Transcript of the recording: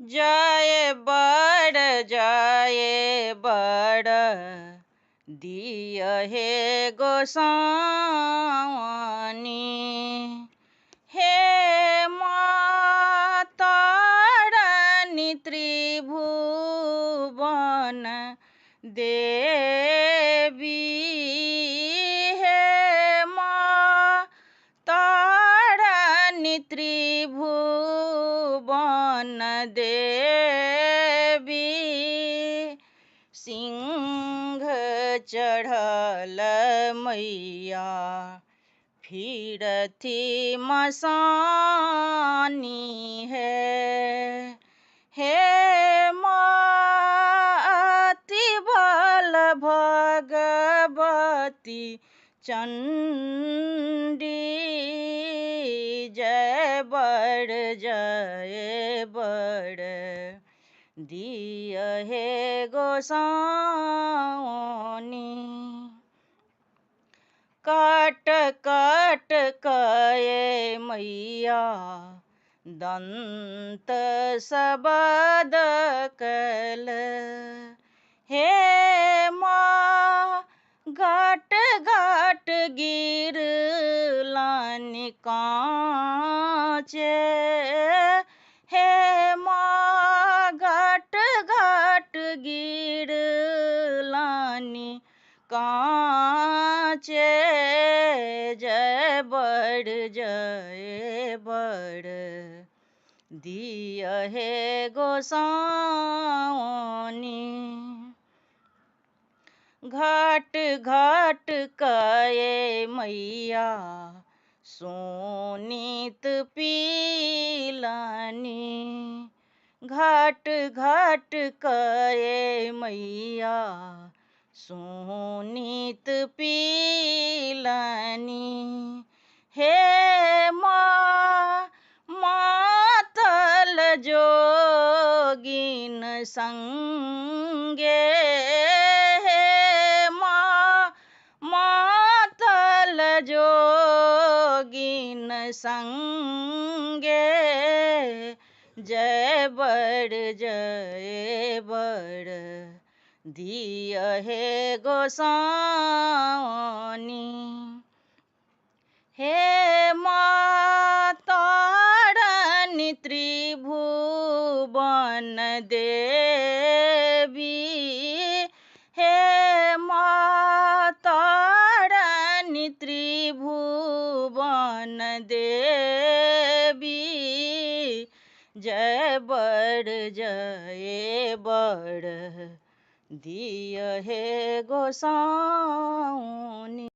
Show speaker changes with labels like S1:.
S1: जय बड़ दिय हे गोसावनी। हे मातारानी त्रिभुवन देवी। हे मातारानी त्रिभुवन देवी। सिंह चढ़ल मैया फिरथी मसानी है। हे माती बल भगवती चंडी। जय बड़ दिय हे गोसावनी। काट काट कये मैया दंत सबद कल। हे माँ घाट घाट गिरलानि काँचे। हे माँ घाट घाट गिरलानि काँचे। जय बड़ दिय हे गोसावनी। घाट घाट कये मैया सोनीत पीलानी। घाट घाट कये मैया सोनीत पीलानी। हे मातल जोगिन संगे। हे मातल जोगिन संगे। जय बड़ दिय हे गोसावनी। हे मातारानी त्रिभुवन देवी। हे मातारानी त्रिभुवन देवी। जय बड़ दिय हे गोसावनी।